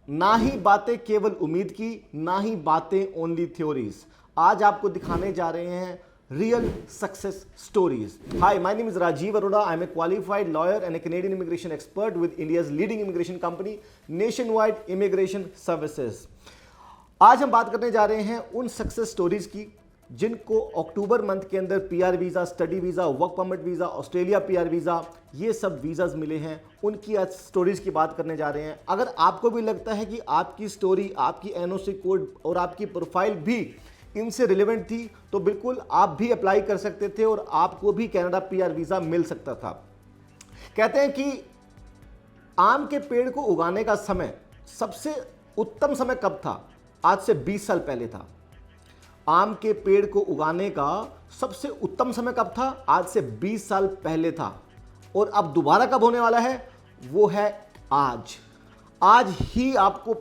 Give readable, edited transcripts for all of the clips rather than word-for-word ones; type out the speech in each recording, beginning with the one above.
ना ही बातें केवल उम्मीद की, ना ही बातें ओनली थ्योरीज। आज आपको दिखाने जा रहे हैं real success stories. Hi, my name is Rajiv Arora. I am a qualified lawyer and a Canadian immigration expert with India's leading immigration company nation wide immigration services. आज हम बात करने जा रहे हैं उन सक्सेस स्टोरीज की जिनको अक्टूबर मंथ के अंदर PR visa, study visa, work permit visa, Australia PR visa, ये सब वीज़ाज मिले हैं। उनकी आज स्टोरीज की बात करने जा रहे हैं। अगर आपको भी लगता है कि आपकी स्टोरी, आपकी एनओसी कोड और आपकी प्रोफाइल भी इनसे रिलेवेंट थी, तो बिल्कुल आप भी अप्लाई कर सकते थे और आपको भी कनाडा पीआर वीज़ा मिल सकता था। कहते हैं कि आम के पेड़ को उगाने का समय सबसे उत्तम समय कब था? आज से 20 साल पहले था। आम के पेड़ को उगाने का सबसे उत्तम समय कब था? आज से 20 साल पहले था। और अब दोबारा कब होने वाला है? वो है आज। आज ही आपको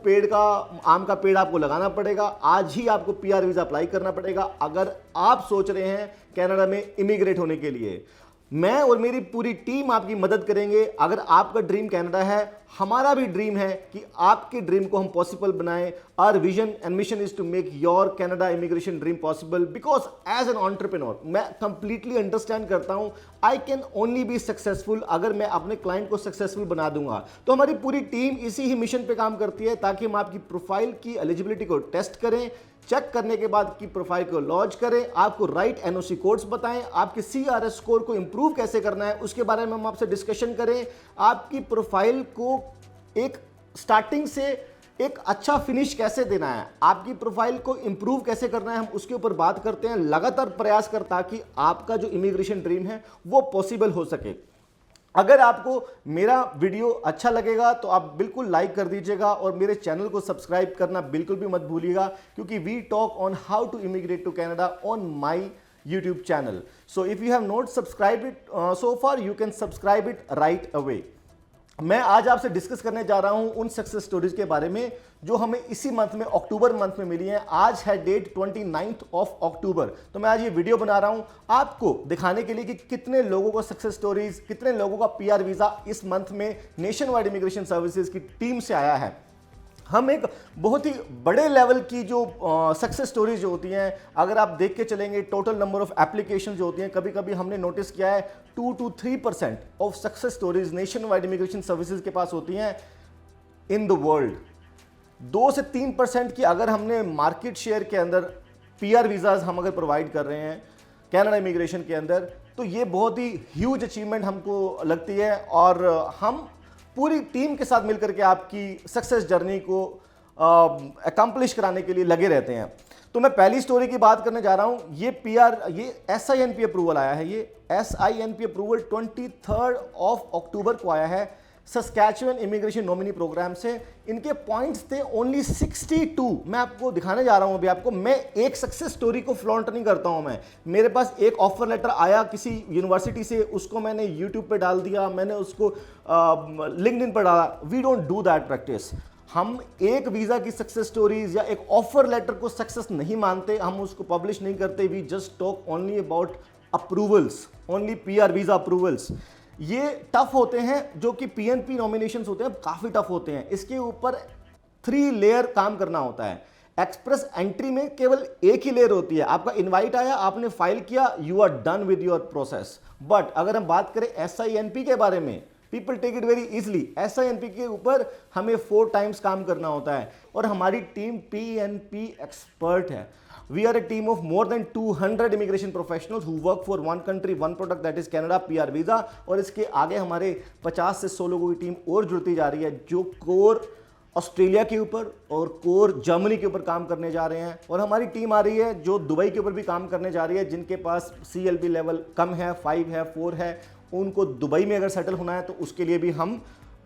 आम का पेड़ आपको लगाना पड़ेगा। आज ही आपको पीआर वीज़ा अप्लाई करना पड़ेगा अगर आप सोच रहे हैं कनाडा में इमिग्रेट होने के लिए। मैं और मेरी पूरी टीम आपकी मदद करेंगे। अगर आपका ड्रीम कनाडा है, हमारा भी ड्रीम है कि आपके ड्रीम को हम पॉसिबल बनाएं। Our vision and mission is to make your Canada immigration dream possible. Because as an entrepreneur मैं कंप्लीटली अंडरस्टैंड करता हूं I can only be successful अगर मैं अपने क्लाइंट को सक्सेसफुल बना दूंगा। तो हमारी पूरी टीम इसी ही मिशन पे काम करती है ताकि हम आपकी प्रोफाइल की एलिजिबिलिटी को टेस्ट करें, चेक करने के बाद की प्रोफाइल को लॉन्च करें, आपको राइट एनओसी कोड्स बताएं, आपके सीआरएस स्कोर को इंप्रूव कैसे करना है उसके बारे में हम आपसे डिस्कशन करें, आपकी प्रोफाइल को एक स्टार्टिंग से एक अच्छा फिनिश कैसे देना है, आपकी प्रोफाइल को इंप्रूव कैसे करना है, हम उसके ऊपर बात करते हैं। लगातार प्रयास कर ताकि आपका जो इमिग्रेशन ड्रीम है वो पॉसिबल हो सके। अगर आपको मेरा वीडियो अच्छा लगेगा तो आप बिल्कुल लाइक कर दीजिएगा और मेरे चैनल को सब्सक्राइब करना बिल्कुल भी मत भूलिएगा, क्योंकि we talk on how to immigrate to Canada on my YouTube channel. So if you have not subscribed it so far, you can subscribe it right away. मैं आज आपसे डिस्कस करने जा रहा हूं उन सक्सेस स्टोरीज के बारे में जो हमें इसी मंथ में, अक्टूबर मंथ में मिली हैं। आज है डेट 29 ऑफ अक्टूबर। तो मैं आज ये वीडियो बना रहा हूं आपको दिखाने के लिए कि कितने लोगों को सक्सेस स्टोरीज, कितने लोगों का पीआर वीजा इस मंथ में नेशन वाइड इमिग्रेशन सर्विसेज की टीम से आया है। हम एक बहुत ही बड़े लेवल की जो सक्सेस स्टोरीज जो होती हैं, अगर आप देख के चलेंगे टोटल नंबर ऑफ एप्लीकेशन जो होती हैं, कभी कभी हमने नोटिस किया है 2 to 3% of success stories nation wide immigration services के पास होती हैं इन द वर्ल्ड। 2 से 3% की अगर हमने मार्केट शेयर के अंदर पीआर वीज़ाज हम अगर प्रोवाइड कर रहे हैं कनाडा इमिग्रेशन के अंदर, तो ये बहुत ही ह्यूज अचीवमेंट हमको लगती है। और हम पूरी टीम के साथ मिलकर के आपकी सक्सेस जर्नी को अकम्प्लिश कराने के लिए लगे रहते हैं। तो मैं पहली स्टोरी की बात करने जा रहा हूं। ये SINP अप्रूवल आया है। ये SINP अप्रूवल 23 ऑफ अक्टूबर को आया है सस्कैचुअन इमिग्रेशन नॉमिनी प्रोग्राम से। इनके पॉइंट्स थे ओनली 62। मैं आपको दिखाने जा रहा हूं अभी आपको। मैं एक सक्सेस स्टोरी को फ्लॉन्ट नहीं करता हूं। मेरे पास एक ऑफर लेटर आया किसी यूनिवर्सिटी से, उसको मैंने यूट्यूब पे डाल दिया, मैंने उसको लिंक्डइन पर डाला। We don't do that practice. हम एक वीज़ा की सक्सेस स्टोरीज या एक ऑफर लेटर को सक्सेस नहीं मानते, हम उसको पब्लिश नहीं करते। We just talk only about approvals, only PR visa approvals. ये टफ होते हैं, जो कि PNP नॉमिनेशंस होते हैं, काफ़ी टफ होते हैं। इसके ऊपर 3 लेयर काम करना होता है। एक्सप्रेस एंट्री में केवल एक ही लेयर होती है। आपका इनवाइट आया, आपने फाइल किया, you are done with your process. But अगर हम बात करें SINP के बारे में, people take it very easily. SINP के ऊपर हमें 4 टाइम्स काम करना होता है और हमारी टीम PNP एक्सपर्ट है। We are a team of more than 200 immigration professionals who work for one country, one product, that is Canada PR visa। और इसके आगे हमारे 50 से 100 लोगों की टीम और जुड़ती जा रही है जो कोर ऑस्ट्रेलिया के ऊपर और कोर जर्मनी के ऊपर काम करने जा रहे हैं। और हमारी टीम आ रही है जो दुबई के ऊपर भी काम करने जा रही है, जिनके पास CLB लेवल कम है, 5 है, 4 है। उनको दुबई में अगर सेटल होना है तो उसके लिए भी हम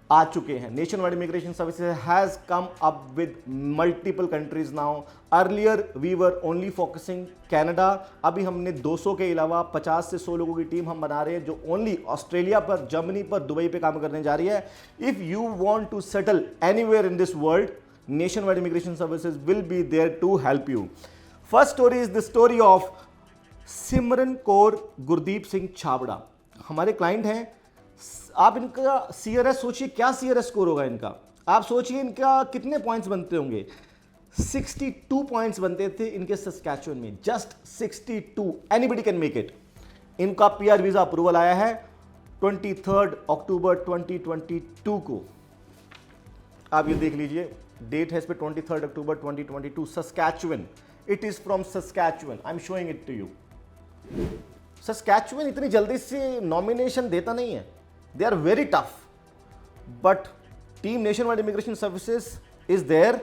आ चुके हैं। Nation wide immigration services has come up with multiple countries now. Earlier we were only focusing Canada. अभी हमने 200 के अलावा 50 से 100 लोगों की टीम हम बना रहे हैं जो ओनली ऑस्ट्रेलिया पर, जर्मनी पर, दुबई पे काम करने जा रही है। If you want to settle anywhere in this world, nation wide immigration services will be there to help you. First story is the story of Simran Kaur Gurdeep Singh Chhabra. हमारे क्लाइंट हैं। आप इनका CRS सोचिए, क्या CRS स्कोर होगा इनका। आप सोचिए इनका कितने पॉइंट्स बनते होंगे, 62 पॉइंट्स बनते थे इनके सस्कैचुअन में, just 62। Anybody can make it. इनका पीआर वीजा अप्रूवल आया है 23 अक्टूबर 2022 को। आप ये देख लीजिए, डेट है इस पे 23 अक्टूबर 2022, Saskatchewan. It is from Saskatchewan, I am showing it to you. Saskatchewan इतनी जल्दी से नॉमिनेशन देता नहीं है, they are very tough, but team nation wide immigration services is there,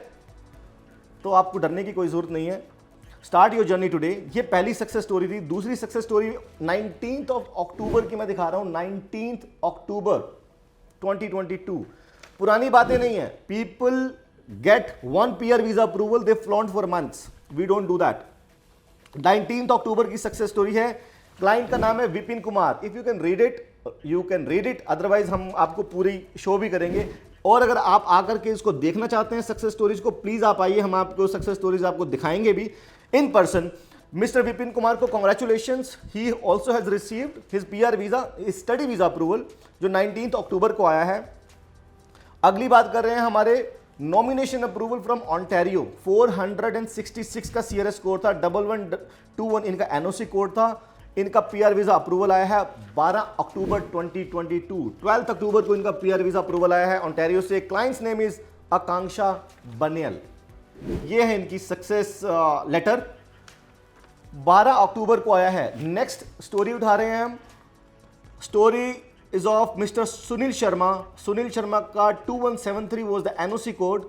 तो आपको डरने की कोई जरूरत नहीं है। Start your journey today. ये पहली सक्सेस स्टोरी थी। दूसरी सक्सेस स्टोरी 19 अक्टूबर की मैं दिखा रहा हूं, 19 अक्टूबर 2022। पुरानी बातें नहीं है। People get one PR visa approval, they flaunt for months, we don't do that. 19 अक्टूबर की सक्सेस स्टोरी है। क्लाइंट का नाम है Vipin Kumar. If you can read it you can read it, otherwise हम आपको पूरी शो भी करेंगे। और अगर आप आकर के इसको देखना चाहते हैं सक्सेस स्टोरीज को, प्लीज आप आइए, हम आपको सक्सेस स्टोरीज आपको दिखाएंगे भी in person. Mister Vipin Kumar को congratulations, he also has received his PR visa, study visa approval, जो 19 अक्टूबर को आया है। अगली बात कर रहे हैं हमारे नॉमिनेशन अप्रूवल फ्रॉम ऑन्टेरियो। 466 का सीआरएस स्कोर था, 1121 इनका एनओसी कोड था। इनका पीआर वीजा अप्रूवल आया है 12 अक्टूबर 2022। 12 अक्टूबर को इनका पीआर वीजा अप्रूवल आया है ऑन्टेरियो से। क्लाइंट्स नेम इज आकांक्षा बनियल। ये है इनकी सक्सेस लेटर, 12 अक्टूबर को आया है। नेक्स्ट स्टोरी उठा रहे हैं हम। Story is of mister Sunil Sharma. Sunil Sharma का 2173 वाज द एनओसी कोड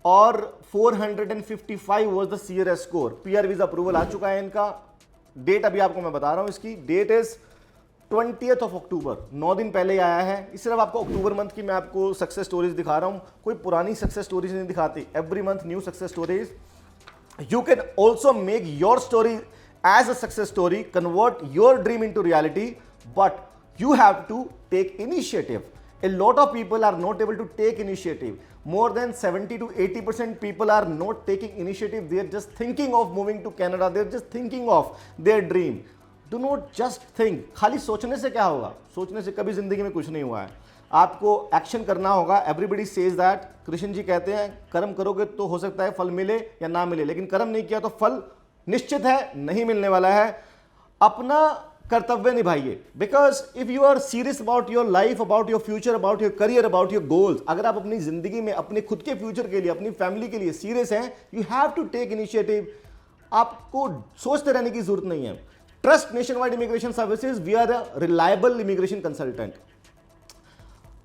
और 455 was the CRS score. PR visa approval आ चुका है इनका। डेट अभी आपको मैं बता रहा हूं, इसकी डेट इज 20th of अक्टूबर, 9 दिन पहले ही आया है। इस सिर्फ आपको अक्टूबर मंथ की मैं आपको सक्सेस स्टोरीज दिखा रहा हूं, कोई पुरानी सक्सेस स्टोरीज नहीं दिखाती। Every month new success stories. You can also make your story as a success story, convert your dream into reality, but you have to take initiative. A lot of people are not able to take initiative. More than 70 to 80% people are not taking initiative. They are just thinking of moving to Canada. They are just thinking of their dream. Do not just think. खाली सोचने से क्या होगा? सोचने से कभी जिंदगी में कुछ नहीं हुआ है। आपको एक्शन करना होगा। Everybody says that. Krishna ji कहते हैं कर्म करोगे तो हो सकता है फल मिले या ना मिले, लेकिन कर्म नहीं किया तो फल निश्चित है नहीं मिलने वाला है। अपना कर्तव्य निभाइए, because if you are serious about your life, about your future, about your career, about your goals, अगर आप अपनी जिंदगी में अपने खुद के फ्यूचर के लिए, अपनी फैमिली के लिए सीरियस हैं, you have to take initiative. आपको सोचते रहने की जरूरत नहीं है। Trust nation wide immigration services, we are a reliable immigration consultant.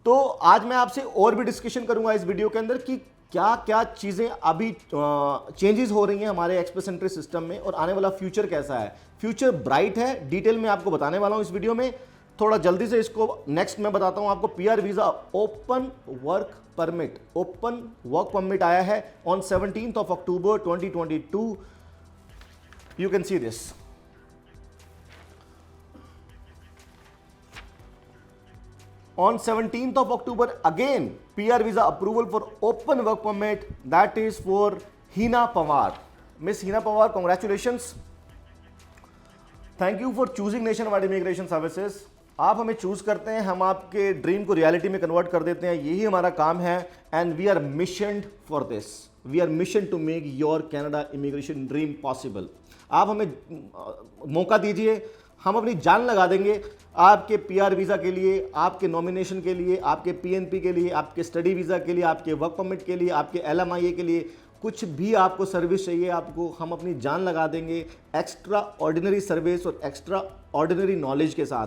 तो आज मैं आपसे और भी डिस्कशन करूंगा इस वीडियो के अंदर कि क्या क्या चीज़ें अभी चेंजेस हो रही हैं हमारे एक्सप्रेस एंट्री सिस्टम में और आने वाला फ्यूचर कैसा है। फ्यूचर ब्राइट है, डिटेल में आपको बताने वाला हूं इस वीडियो में। थोड़ा जल्दी से इसको नेक्स्ट मैं बताता हूं आपको। PR visa open work permit, open work permit आया है on 17th of October 2022। You can see this. On 17th of October, again, PR visa approval for open work permit, that is for Hina Pawar. Miss Hina Pawar, congratulations. Thank you for choosing Nationwide Immigration Services. आप हमें choose करते हैं, हम आपके dream को reality में convert कर देते हैं, यही हमारा काम है। And we are missioned for this, we are mission to make your Canada immigration dream possible. आप हमें मौका दीजिए, हम अपनी जान लगा देंगे आपके पीआर वीज़ा के लिए, आपके नॉमिनेशन के लिए, आपके पीएनपी के लिए, आपके स्टडी वीज़ा के लिए, आपके वर्क परमिट के लिए, आपके एलएमआईए के लिए। कुछ भी आपको सर्विस चाहिए, आपको हम अपनी जान लगा देंगे एक्स्ट्रा ऑर्डिनरी सर्विस और एक्स्ट्रा ऑर्डिनरी नॉलेज के साथ।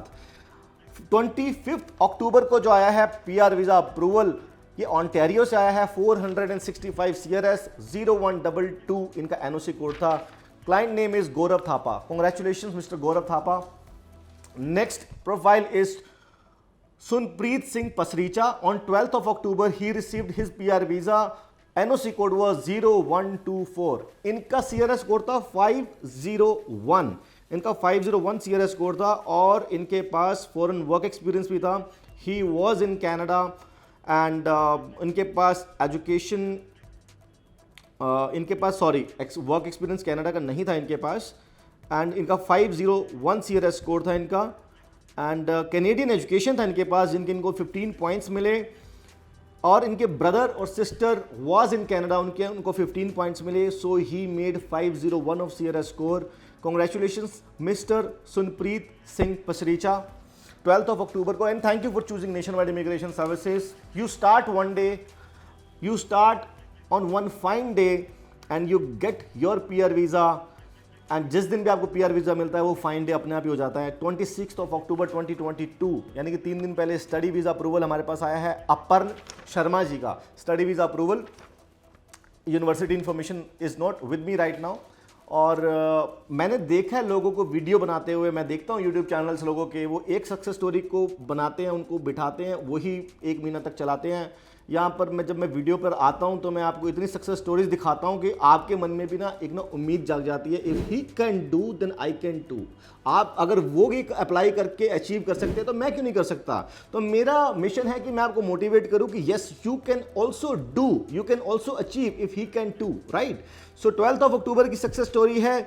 25 अक्टूबर को जो आया है पीआर वीज़ा अप्रूवल, ये ऑन्टेरियो से आया है। 465 CRS 0122 इनका एनओसी कोड था। Client name is Gaurav Thapa. Congratulation mister Gaurav Thapa. Next profile is Sunpreet Singh Pasricha. On 12th of October he received his PR visa, NOC code was 0124। इनका सीआरएस कोड था 501, इनका 501 सीआरएस कोड था और इनके पास फॉरेन वर्क एक्सपीरियंस भी था। He was in Canada and इनके पास education इनके पास वर्क एक्सपीरियंस कनाडा का नहीं था इनके पास। एंड इनका 501 सीआरएस कोड था इनका। एंड कैनेडियन एजुकेशन था इनके पास, जिनके इनको 15 पॉइंट्स मिले। और इनके ब्रदर और सिस्टर वाज इन कनाडा, उनको 15 पॉइंट्स मिले, so he made 501 of CRS score. Congratulations mister Sunpreet Singh Pasricha, 12th of October को, and thank you for choosing nationwide immigration services. You start one day, you start on one fine day and you get your PR visa, and जिस दिन भी आपको PR visa मिलता है वो fine day अपने आप ही हो जाता है। 26th of October 2022 यानी कि 3 दिन पहले स्टडी वीज़ा अप्रूवल हमारे पास आया है अपर्न शर्मा जी का। Study visa approval, university information is not with me right now. और मैंने देखा है लोगों को वीडियो बनाते हुए, मैं देखता हूँ यूट्यूब चैनल्स लोगों के, वो एक सक्सेस स्टोरी को बनाते हैं, उनको बिठाते हैं, वही 1 महीना तक चलाते हैं। यहाँ पर जब मैं वीडियो पर आता हूँ तो मैं आपको इतनी सक्सेस स्टोरीज दिखाता हूँ कि आपके मन में भी ना एक उम्मीद जाग जाती है, if he can do then I can too. आप अगर वो भी अप्लाई करके अचीव कर सकते हैं तो मैं क्यों नहीं कर सकता। तो मेरा मिशन है कि मैं आपको मोटिवेट करूँ कि yes you can also do, you can also achieve if he can too, right. So 12th of October की सक्सेस स्टोरी है।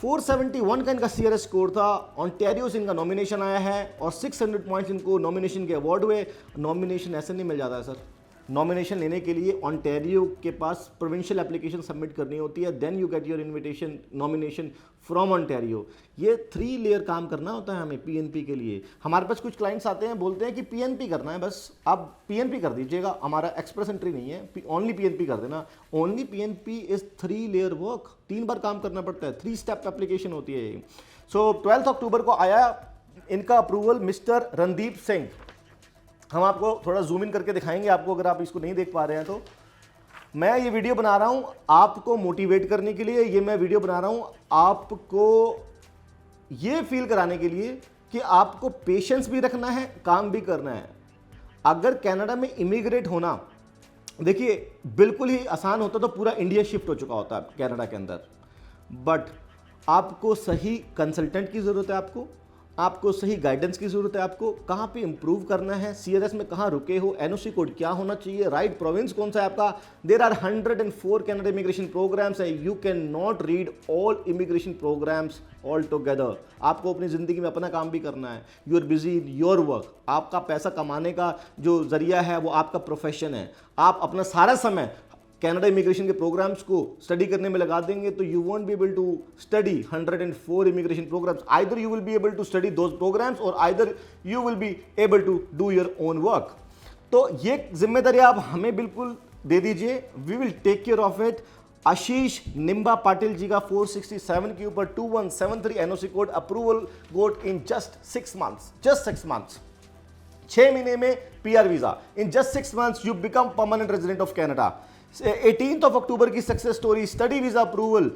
471 का इनका CRS स्कोर था, ऑन्टेरियो से इनका नॉमिनेशन आया है और 600 पॉइंट्स इनको नॉमिनेशन के अवार्ड हुए। नॉमिनेशन ऐसे नहीं मिल जाता है सर, नॉमिनेशन लेने के लिए ऑन्टेरियो के पास प्रोविंशियल एप्लीकेशन सबमिट करनी होती है, then you get your invitation nomination from Ontario. ये 3 लेयर काम करना होता है हमें PNP के लिए। हमारे पास कुछ क्लाइंट्स आते हैं, बोलते हैं कि PNP करना है, बस आप PNP कर दीजिएगा, हमारा एक्सप्रेस एंट्री नहीं है, ओनली PNP कर देना। Only PNP is 3 layer work, 3 बार काम करना पड़ता है, 3 स्टेप एप्लीकेशन होती है। सो 12th October को आया इनका अप्रूवल मिस्टर रणदीप सिंह। हम आपको थोड़ा जूम इन करके दिखाएंगे आपको, अगर आप इसको नहीं देख पा रहे हैं तो। मैं ये वीडियो बना रहा हूं आपको मोटिवेट करने के लिए, ये मैं वीडियो बना रहा हूं आपको ये फील कराने के लिए कि आपको पेशेंस भी रखना है, काम भी करना है। अगर कनाडा में इमिग्रेट होना, देखिए बिल्कुल ही आसान होता तो पूरा इंडिया शिफ्ट हो चुका होता है कनाडा के अंदर, बट आपको सही कंसल्टेंट की ज़रूरत है, आपको सही गाइडेंस की ज़रूरत है, आपको कहाँ पे इंप्रूव करना है, CRS में कहाँ रुके हो, NOC कोड क्या होना चाहिए, राइट प्रोविंस कौन सा है आपका। There are 104 Canada immigration programs है, you can not read all immigration programs all together. आपको अपनी ज़िंदगी में अपना काम भी करना है, you are busy in your work. आपका पैसा कमाने का जो जरिया है वो आपका प्रोफेशन है। आप अपना सारा समय कनाडा इमिग्रेशन के प्रोग्राम्स को स्टडी करने में लगा देंगे तो you won't be able to study 104 immigration programs. Either you will be able to study those programs और either you will be able to do your own work. तो ये जिम्मेदारी आप हमें बिल्कुल दे दीजिए, we will take care of it. Ashish Nimba Patil ji का 467 के ऊपर 2173 NOC code approval goat in just 6 months, just 6 months, 6 महीने में PR visa. In just 6 months you become permanent resident of Canada. 18th of October की success story, study visa approval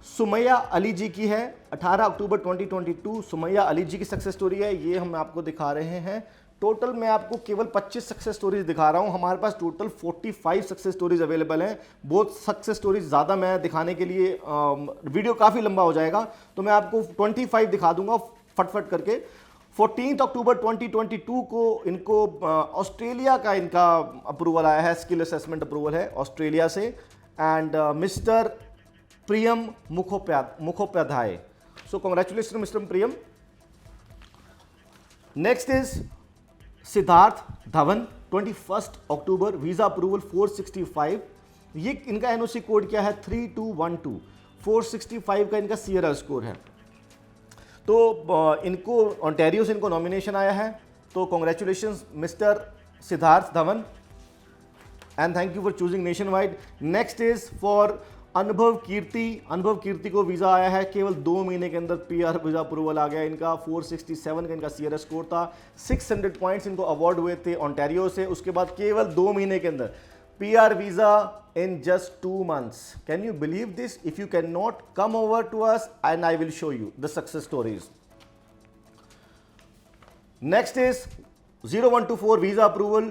Sumaiya Ali ji की है। 18 अक्टूबर 2022 सुमैया अली जी की success story है, ये हम आपको दिखा रहे हैं। टोटल मैं आपको केवल 25 सक्सेस स्टोरीज दिखा रहा हूं, हमारे पास टोटल 45 सक्सेस स्टोरीज अवेलेबल हैं। बहुत सक्सेस स्टोरीज ज़्यादा मैं दिखाने के लिए वीडियो काफ़ी लंबा हो जाएगा, तो मैं आपको 25 दिखा दूंगा फटफट करके। 14th October 2022 को इनको ऑस्ट्रेलिया का इनका अप्रूवल आया है, स्किल असेसमेंट अप्रूवल है ऑस्ट्रेलिया से, and mister Priyam Mukhopadhyay. So congratulation mister Priyam. Next is Siddharth Dhawan, 21st October visa approval 465। ये इनका NOC कोड क्या है 3212, 465 का इनका CRS स्कोर है। तो इनको ऑन्टेरियो से इनको नॉमिनेशन आया है, तो congratulations mister Siddharth Dhawan and thank you for choosing nation wide. Next is for अनुभव कीर्ति। अनुभव कीर्ति को वीज़ा आया है केवल 2 महीने के अंदर PR वीज़ा अप्रूवल आ गया इनका। 467 का इनका CRS स्कोर था, 600 पॉइंट्स इनको अवार्ड हुए थे ऑन्टेरियो से। उसके बाद केवल 2 महीने के अंदर PR visa in just 2 months. Can you believe this? If you cannot, come over to us and I will show you the success stories. Next is 0124 visa approval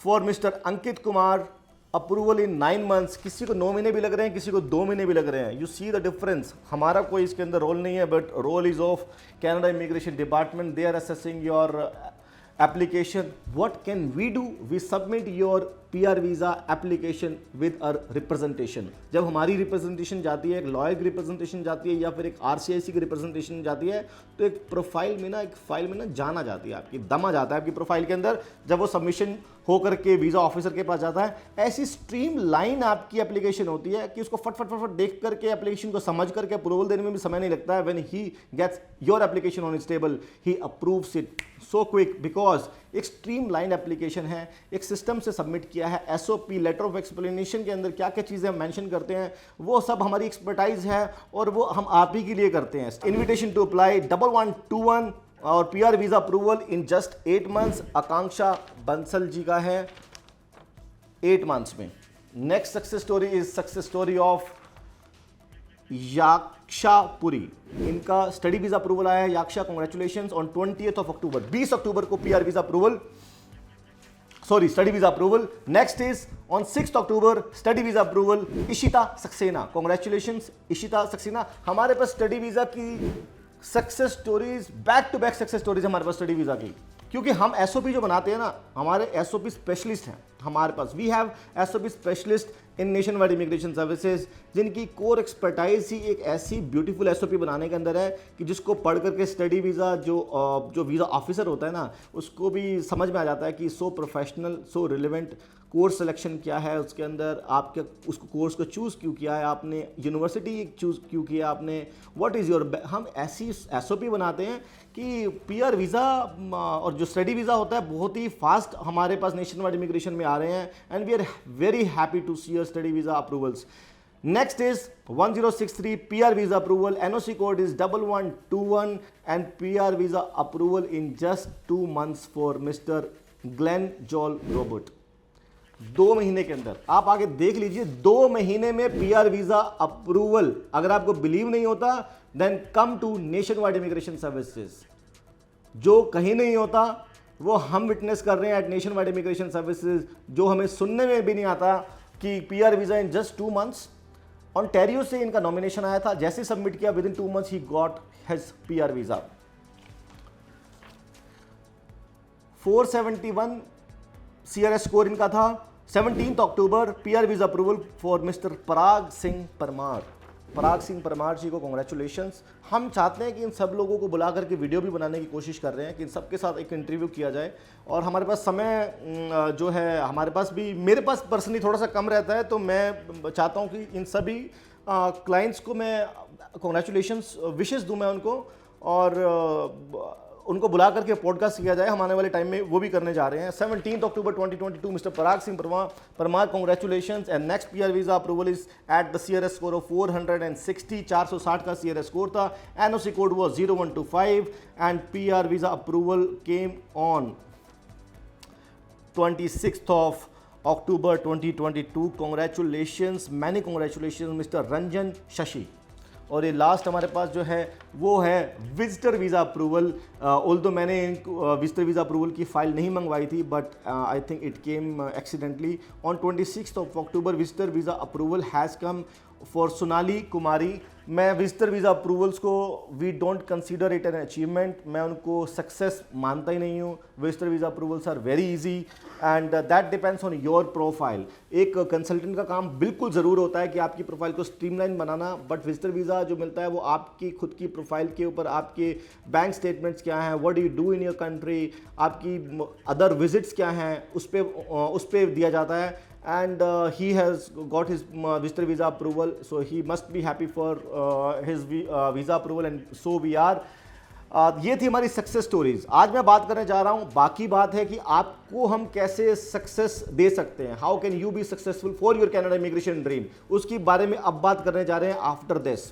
for Mr. Ankit Kumar. Approval in 9 months. किसी को 9 महीने भी लग रहे हैं, किसी को 2 महीने भी लग रहे हैं। You see the difference. हमारा कोई इसके अंदर रोल नहीं है, but role is of Canada Immigration Department. They are assessing your application. What can we do? We submit your PR visa application with a representation. जब हमारी रिप्रेजेंटेशन जाती है, एक लॉयर की रिप्रेजेंटेशन जाती है या फिर एक RCIC की रिप्रेजेंटेशन जाती है, तो एक प्रोफाइल में ना, एक फाइल में ना जाना जाती है, आपकी दमा जाता है आपकी प्रोफाइल के अंदर। जब वो सबमिशन होकर के वीज़ा ऑफिसर के पास जाता है, ऐसी स्ट्रीम लाइन आपकी एप्लीकेशन होती है कि उसको फट फट फट फट देख करके, एप्लीकेशन को समझ करके अप्रूवल देने में भी समय नहीं लगता है। When he gets your application on his table, he approves it so quick, because एक स्ट्रीम लाइन एप्लीकेशन है, एक सिस्टम से सबमिट किया है। SOP लेटर ऑफ एक्सप्लेनेशन के अंदर क्या क्या चीज़ें हम मेंशन करते हैं, वो सब हमारी एक्सपर्टाइज है और वो हम आप ही के लिए करते हैं। इन्विटेशन टू अप्लाई 1121 और PR visa approval in just 8 months Akanksha Bansal ji का है 8 मंथ्स में। Next success story is success story of Yakshapuri. इनका स्टडी वीज़ा अप्रूवल आया है। Yaksha, congratulation on 20th of October, 20 अक्टूबर को PR visa approval, sorry study visa approval. Next is on 6th October study visa approval Ishita Saxena. Congratulation Ishita Saxena. हमारे पास study visa की success stories, back to back success stories हमारे पास study visa की, क्योंकि हम SOP जो बनाते हैं ना, हमारे SOP स्पेशलिस्ट हैं हमारे पास। We have SOP specialist in nation wide immigration services, जिनकी कोर एक्सपर्टाइज ही एक ऐसी ब्यूटीफुल SOP बनाने के अंदर है कि जिसको पढ़ करके स्टडी वीज़ा जो वीज़ा ऑफिसर होता है ना, उसको भी समझ में आ जाता है कि सो प्रोफेशनल, सो रिलेवेंट कोर्स सिलेक्शन क्या है उसके अंदर, आपके उसको कोर्स को चूज़ क्यों किया है आपने, यूनिवर्सिटी चूज़ क्यों किया आपने, व्हाट इज़ योर। हम ऐसी SOP बनाते हैं कि PR वीज़ा और जो स्टडी वीज़ा होता है बहुत ही फास्ट हमारे पास नेशन वाइड इमिग्रेशन में आ रहे हैं, and we are very happy to see your study visa approvals. Next is 1063 PR visa approval. NOC code is 1121 and PR visa approval in just 2 months for Mr. Glenn Joel Robert. 2 महीने के अंदर आप आगे देख लीजिए, 2 महीने में PR visa approval. अगर आपको बिलीव नहीं होता, then come to nation wide immigration services. जो कहीं नहीं होता वो हम विटनेस कर रहे हैं at nation wide immigration services, जो हमें सुनने में भी नहीं आता कि PR visa in just 2 months। Ontario से इनका नॉमिनेशन आया था, जैसे सबमिट किया within 2 months he got his PR visa. 471 CRS score इनका था। 17th October PR visa approval for mister Parag Singh Parmar. Parag Singh Parmar ji को कॉन्ग्रेचुलेशंस। हम चाहते हैं कि इन सब लोगों को बुला करके वीडियो भी बनाने की कोशिश कर रहे हैं कि इन सबके साथ एक इंटरव्यू किया जाए, और हमारे पास समय जो है, हमारे पास भी, मेरे पास पर्सनली थोड़ा सा कम रहता है, तो मैं चाहता हूं कि इन सभी क्लाइंट्स को मैं कॉन्ग्रेचुलेशंस विशेस दूं मैं उनको, और उनको बुला करके पॉडकास्ट किया जाए। हम आने वाले टाइम में वो भी करने जा रहे हैं। 17th October 2022 mister Parag Singh Parmar congratulations, and next PR visa approval is at the CRS score of 460। 460 का CRS स्कोर था। NOC code was 0125 and PR visa approval came on 26th of October 2022। Congratulations, many congratulations mister Ranjan Shashi. और ये last हमारे पास जो है वो है visitor visa approval. Although मैंने विजिटर वीज़ा अप्रूवल की फ़ाइल नहीं मंगवाई थी, but I think it came accidentally on 26th of October। Visitor visa approval has come for Sonali Kumari. मैं विजिटर वीज़ा अप्रूवल्स को, we don't consider it an achievement, मैं उनको success मानता ही नहीं हूँ। Visitor visa approvals are very easy and that depends on your profile. एक consultant का काम बिल्कुल ज़रूर होता है कि आपकी प्रोफाइल को streamline banana, but visitor visa जो मिलता है वो आपकी खुद की प्रोफाइल के ऊपर, आपके बैंक स्टेटमेंट्स क्या हैं, what do you do in your country, आपकी अदर विजिट्स क्या हैं, उस पर दिया जाता है। And he has got his visitor visa approval, so he must be happy for his visa approval, and so we are। ये थी हमारी सक्सेस स्टोरीज। आज मैं बात करने जा रहा हूँ, बाकी बात है कि आपको हम कैसे सक्सेस दे सकते हैं, how can you be successful for your Canada immigration dream, उसकी बारे में अब बात करने जा रहे हैं आफ्टर दिस।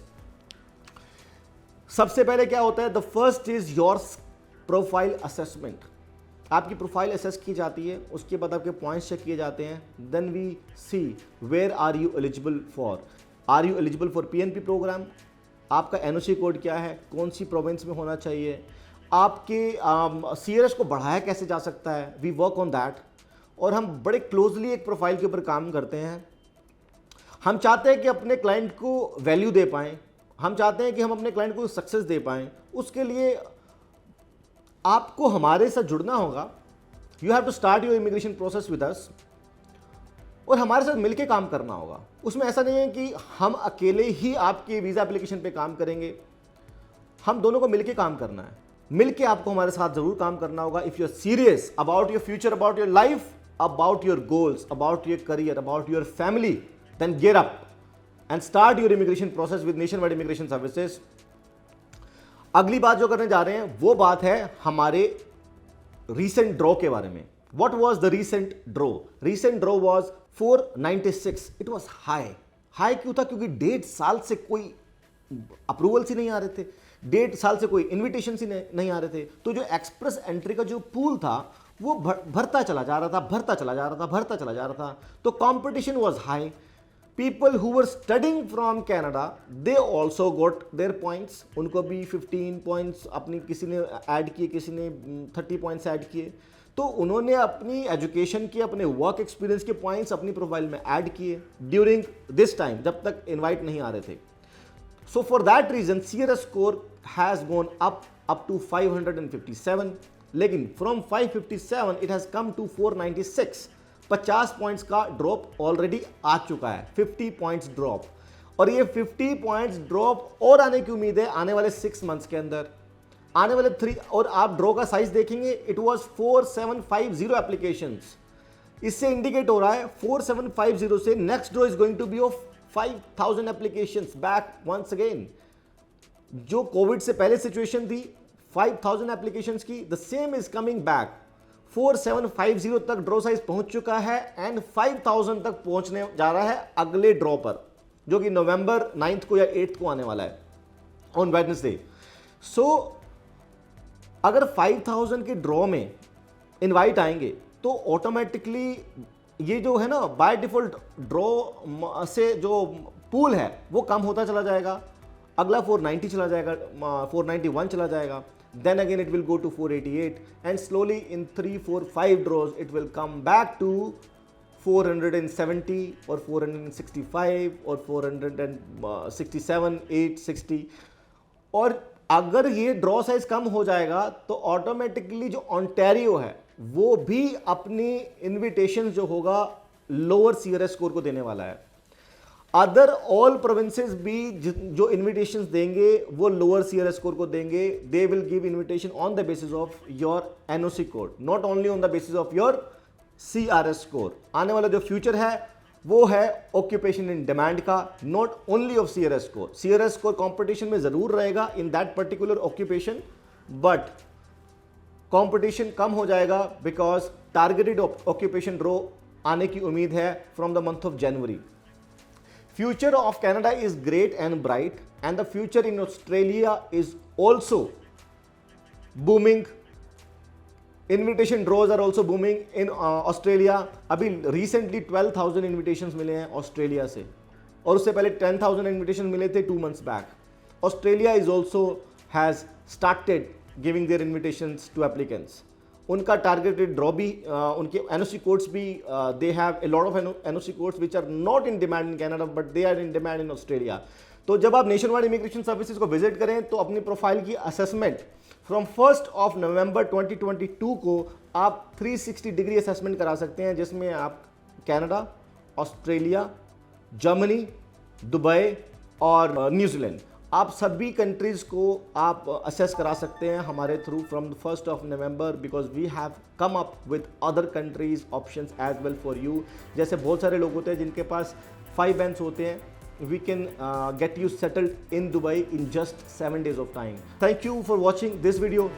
सबसे पहले क्या होता है, the first is your profile assessment. आपकी प्रोफाइल असेस की जाती है, उसके बाद आपके पॉइंट्स चेक किए जाते हैं। Then we see where are you eligible for. Are you eligible for PNP program, आपका NOC कोड क्या है, कौन सी प्रोविंस में होना चाहिए, आपके CRS को बढ़ाया कैसे जा सकता है, वी वर्क ऑन दैट। और हम बड़े क्लोजली एक प्रोफाइल के ऊपर काम करते हैं। हम चाहते हैं कि अपने क्लाइंट को वैल्यू दे पाएँ, हम चाहते हैं कि हम अपने क्लाइंट को सक्सेस दे पाएँ। उसके लिए आपको हमारे साथ जुड़ना होगा। You have to start your immigration process with us. और हमारे साथ मिलके काम करना होगा। उसमें ऐसा नहीं है कि हम अकेले ही आपके वीज़ा एप्लीकेशन पे काम करेंगे, हम दोनों को मिलके काम करना है। मिलके आपको हमारे साथ ज़रूर काम करना होगा। If you are serious about your future, about your life, about your goals, about your career, about your family, then get up and start your immigration process with Nationwide immigration services. अगली बात जो करने जा रहे हैं वो बात है हमारे रीसेंट ड्रॉ के बारे में। What was the recent draw? Recent draw was 496. It was high. High क्यों था? क्योंकि 1.5 साल से कोई अप्रूवल्स ही नहीं आ रहे थे, 1.5 साल से कोई इन्विटेशन ही नहीं आ रहे थे। तो जो एक्सप्रेस एंट्री का जो पूल था वो भरता चला जा रहा था, भरता चला जा रहा था, भरता चला जा रहा था। तो competition was high. People who were studying from Canada they also got their points. उनको भी 15 पॉइंट्स अपनी किसी ने ऐड किए, किसी ने 30 पॉइंट्स ऐड किए। तो उन्होंने अपनी एजुकेशन के, अपने वर्क एक्सपीरियंस के पॉइंट्स अपनी प्रोफाइल में ऐड किए ड्यूरिंग दिस टाइम, जब तक इनवाइट नहीं आ रहे थे। So for that reason CRS score has gone up to 557, लेकिन from 557 it has come to 496। 50 points का ड्रॉप ऑलरेडी आ चुका है, 50 पॉइंट्स ड्रॉप। और ये 50 पॉइंट्स ड्रॉप और आने की उम्मीद है आने वाले 6 मंथ्स के अंदर, आने वाले 3। और आप ड्रॉ का साइज देखेंगे, इट वाज 4750 एप्लीकेशंस। इससे इंडिकेट हो रहा है 4750 से next draw is going to be of 5000 applications back once again. जो कोविड से पहले सिचुएशन थी 5000 एप्लीकेशंस की, the same is coming back. 4750 तक ड्रॉ साइज पहुंच चुका है एंड 5000 तक पहुंचने जा रहा है अगले ड्रॉ पर, जो कि नवंबर 9 को या 8 को आने वाला है ऑन वेडनेसडे। सो अगर 5000 के ड्रॉ में इनवाइट आएंगे तो ऑटोमेटिकली ये जो है ना बाय डिफॉल्ट ड्रॉ से जो पूल है वो कम होता चला जाएगा। अगला 490 चला जाएगा, 491 चला जाएगा, then again it will go to 488 and slowly in 3, 4, 5 draws it will come back to 470 और 465 और 467, 860। और अगर ये ड्रॉ साइज कम हो जाएगा तो ऑटोमेटिकली जो ओंटारियो है वो भी अपनी इनविटेशन जो होगा लोअर CRS स्कोर को देने वाला है। अदर ऑल प्रोविंसेस भी जो इनविटेशंस देंगे वो लोअर CRS स्कोर को देंगे। They will give invitation on the basis of your NOC code, not only on the basis of your CRS score. आने वाला जो फ्यूचर है वो है ऑक्यूपेशन इन डिमांड का, not only of CRS score. CRS score competition में जरूर रहेगा in that particular occupation, but competition कम हो जाएगा बिकॉज टारगेटेड ऑक्यूपेशन ड्रॉ आने की उम्मीद है from the month of January. Future of Canada is great and bright and the future in Australia is also booming. Invitation draws are also booming in Australia. अभी recently 12,000 invitations मिले हैं Australia से, और उससे पहले 10,000 इन्विटेशन मिले थे 2 months back. Australia is also has started giving their invitations to applicants. उनका टारगेटेड ड्रॉ भी, उनके NOC कोड्स भी, they have a lot of NOC codes which are not in demand in Canada but they are in demand in Australia. तो जब आप Nationwide immigration services को visit करें तो अपनी प्रोफाइल की असेसमेंट फ्रॉम 1 नवंबर 2022 को आप 360 डिग्री असेसमेंट करा सकते हैं, जिसमें आप कनाडा, ऑस्ट्रेलिया, जर्मनी, दुबई और न्यूजीलैंड, आप सभी कंट्रीज़ को आप असेस करा सकते हैं हमारे through from the 1 November, because we have come up with other countries options as well for you. जैसे बहुत सारे लोग होते हैं जिनके पास 5 बैंड्स होते हैं, we can get you settled in Dubai in just 7 days of time. Thank you for watching this video.